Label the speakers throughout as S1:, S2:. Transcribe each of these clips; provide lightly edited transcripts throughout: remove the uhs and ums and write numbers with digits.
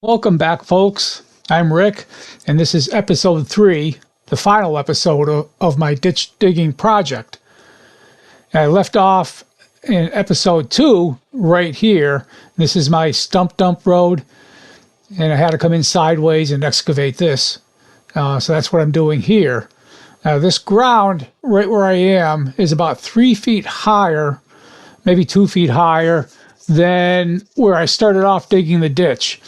S1: Welcome back, folks. I'm Rick, and this is episode 3, the final episode of my ditch digging project. I left off in episode 2 right here. This is my stump dump road, and I had to come in sideways and excavate this. So that's what I'm doing here. Now this ground right where I am is about 3 feet higher, maybe 2 feet higher than where I started off digging the ditch.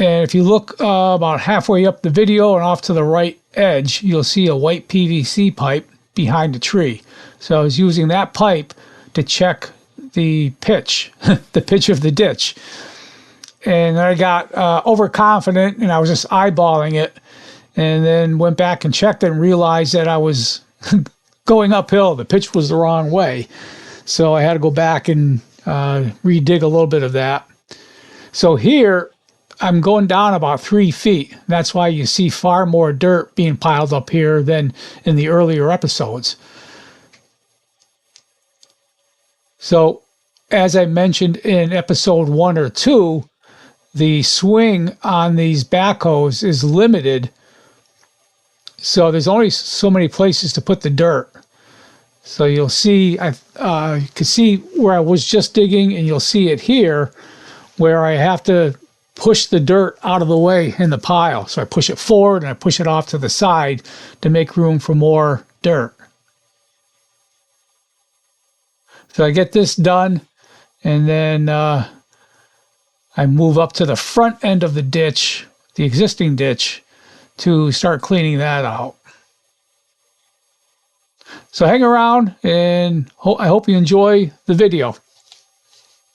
S1: And if you look about halfway up the video and off to the right edge, you'll see a white PVC pipe behind the tree. So I was using that pipe to check the pitch, the pitch of the ditch. And I got overconfident and I was just eyeballing it, and then went back and checked it and realized that I was going uphill. The pitch was the wrong way. So I had to go back and redig a little bit of that. So here, I'm going down about 3 feet. That's why you see far more dirt being piled up here than in the earlier episodes. So, as I mentioned in episode 1 or 2, the swing on these backhoes is limited. So there's only so many places to put the dirt. So you'll see, you can see where I was just digging, and you'll see it here where I have to push the dirt out of the way in the pile. So I push it forward and I push it off to the side to make room for more dirt. So I get this done, and then I move up to the front end of the ditch, the existing ditch, to start cleaning that out. So hang around, and I hope you enjoy the video.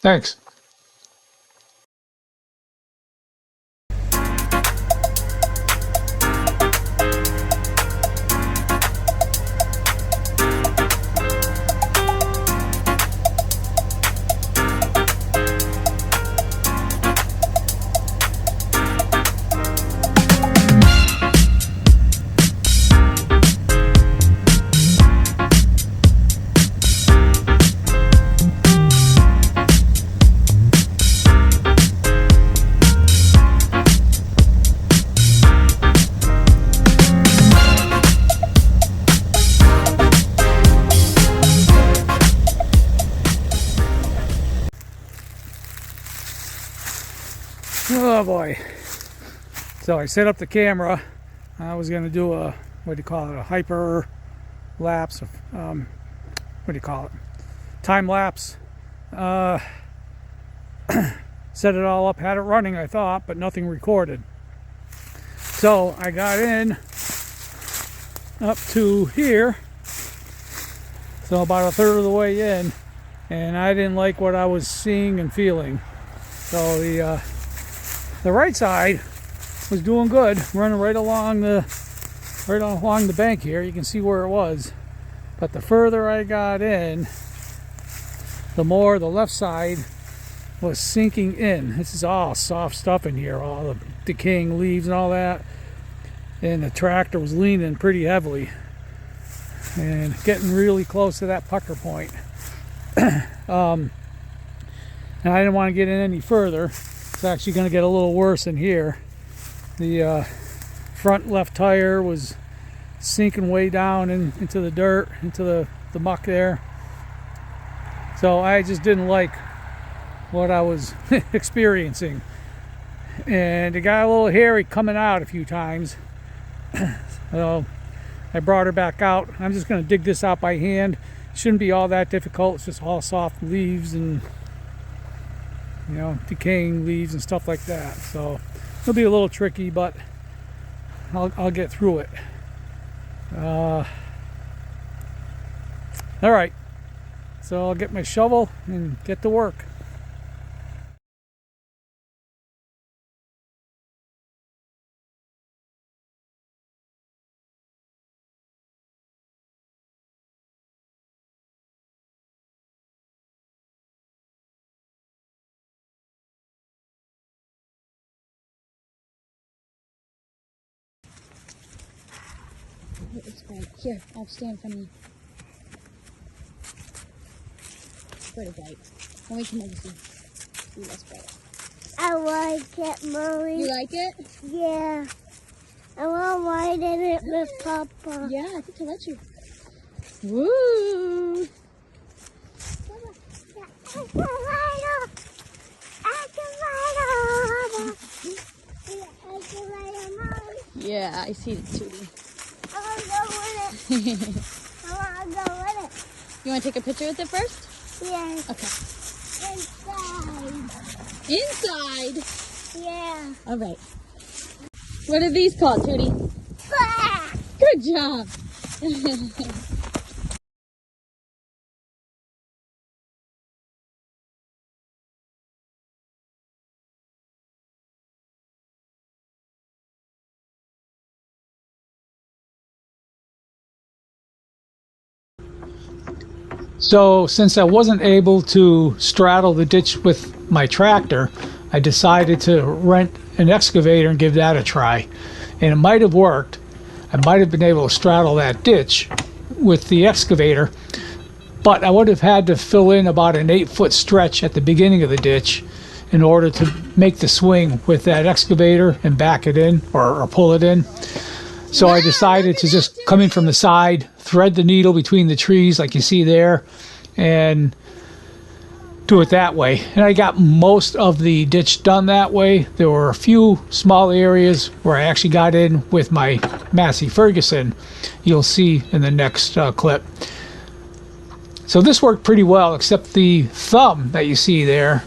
S1: Thanks. Oh boy. So I set up the camera. I was going to do a, what do you call it, a hyper lapse, what do you call it, time lapse. Set it all up, had it running, I thought, but nothing recorded. So I got in up to here, so about a third of the way in, and I didn't like what I was seeing and feeling. So the right side was doing good, running right along the bank here. You can see where it was. But the further I got in, the more the left side was sinking in. This is all soft stuff in here, all the decaying leaves and all that. And the tractor was leaning pretty heavily and getting really close to that pucker point. And I didn't want to get in any further. It's actually going to get a little worse in here. The front left tire was sinking way down into the dirt, into the muck there. So I just didn't like what I was experiencing. And it got a little hairy coming out a few times. So I brought her back out. I'm just going to dig this out by hand. It shouldn't be all that difficult. It's just all soft leaves and, you know, decaying leaves and stuff like that. So it'll be a little tricky, but I'll get through it. All right, so I'll get my shovel and get to work.
S2: It's right here. I'll stand in front of you. Pretty bright. Let me come over to you. Ooh, that's bright.
S3: I like it, Mommy.
S2: You like it?
S3: Yeah. I want to ride in it with Papa.
S2: Yeah, I think I'll let you. Woo!
S3: I can ride on. I can ride on. I can ride on, Mommy.
S2: Yeah, I see it, Tootie.
S3: I want to go with it. I want to go with
S2: You want to take a picture with it first?
S3: it. Yes.
S2: Okay.
S3: Inside.
S2: Inside?
S3: Yeah.
S2: All right. What are these called, Tootie?
S3: Ah!
S2: Good job.
S1: So since I wasn't able to straddle the ditch with my tractor, I decided to rent an excavator and give that a try. And it might have worked. I might have been able to straddle that ditch with the excavator, but I would have had to fill in about an 8-foot stretch at the beginning of the ditch in order to make the swing with that excavator and back it in or pull it in. So I decided to just come in from the side, thread the needle between the trees like you see there, and do it that way. And I got most of the ditch done that way. There were a few small areas where I actually got in with my Massey Ferguson. You'll see in the next clip. So this worked pretty well, except the thumb that you see there.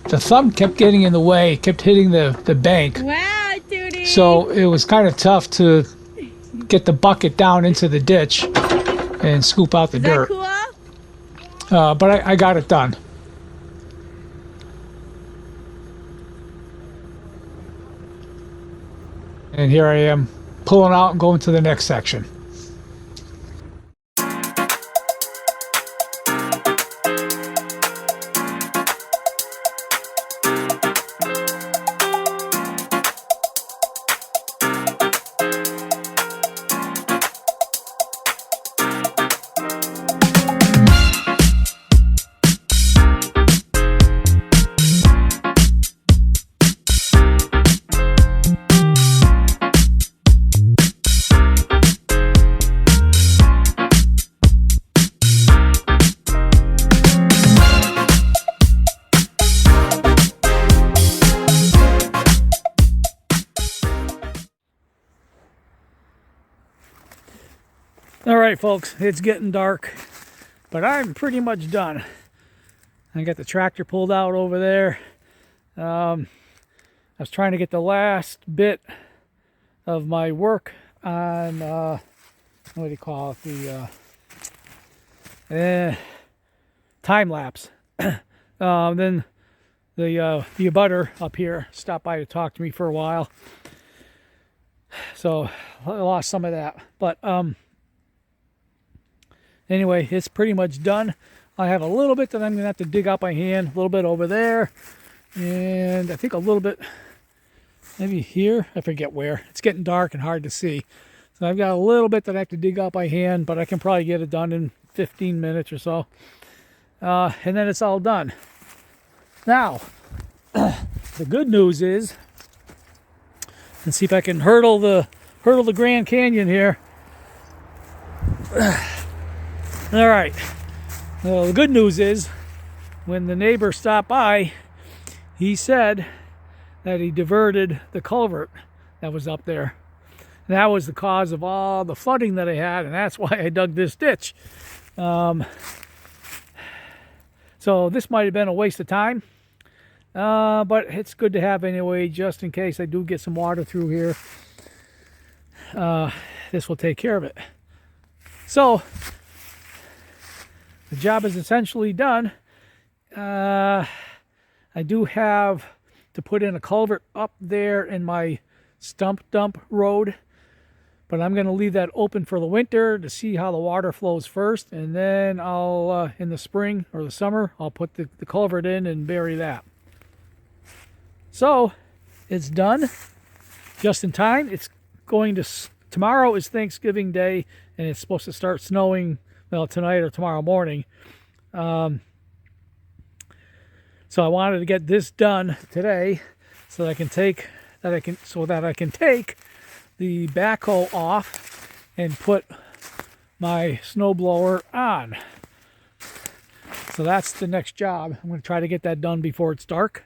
S1: The thumb kept getting in the way, kept hitting the bank.
S2: Wow, Tootie.
S1: So it was kind of tough to get the bucket down into the ditch and scoop out the dirt.
S2: Cool?
S1: But I got it done. And here I am pulling out and going to the next section. All right, folks, it's getting dark, but I'm pretty much done. I got the tractor pulled out over there. I was trying to get the last bit of my work on, what do you call it, the time lapse. Then the abutter up here stopped by to talk to me for a while. So I lost some of that, but anyway, it's pretty much done. I have a little bit that I'm going to have to dig out by hand, a little bit over there, and I think a little bit maybe here. I forget where. It's getting dark and hard to see. So I've got a little bit that I have to dig out by hand, but I can probably get it done in 15 minutes or so. And then it's all done. Now, the good news is, let's see if I can hurdle the Grand Canyon here. All right. Well, the good news is, when the neighbor stopped by, he said that he diverted the culvert that was up there. And that was the cause of all the flooding that I had, and that's why I dug this ditch. So this might have been a waste of time, but it's good to have anyway, just in case I do get some water through here. This will take care of it. So the job is essentially done. I do have to put in a culvert up there in my stump dump road, but I'm going to leave that open for the winter to see how the water flows first, and then I'll in the spring or the summer I'll put the culvert in and bury that. So it's done just in time. It's going to tomorrow is Thanksgiving Day, and it's supposed to start snowing, well, tonight or tomorrow morning. So I wanted to get this done today so that I can take the backhoe off and put my snowblower on. So that's the next job. I'm going to try to get that done before it's dark.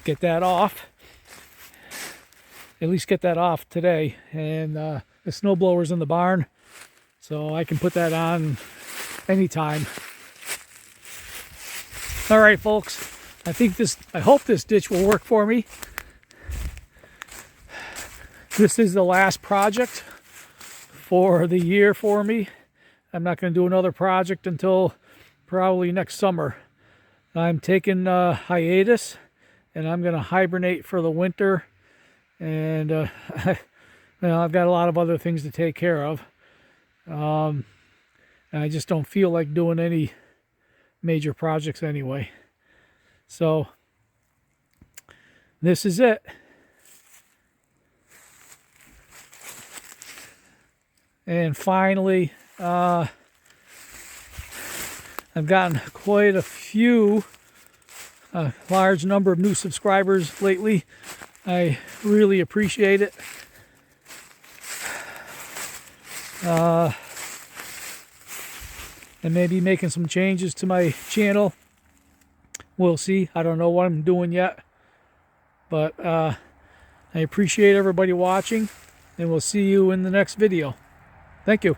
S1: Get that off. At least get that off today. And the snowblower's in the barn, so I can put that on anytime. All right, folks. I hope this ditch will work for me. This is the last project for the year for me. I'm not going to do another project until probably next summer. I'm taking a hiatus, and I'm going to hibernate for the winter. And I've got a lot of other things to take care of. And I just don't feel like doing any major projects anyway. So this is it. And finally, I've gotten quite a few, large number of new subscribers lately. I really appreciate it. And maybe making some changes to my channel. We'll see. I don't know what I'm doing yet. But I appreciate everybody watching. And we'll see you in the next video. Thank you.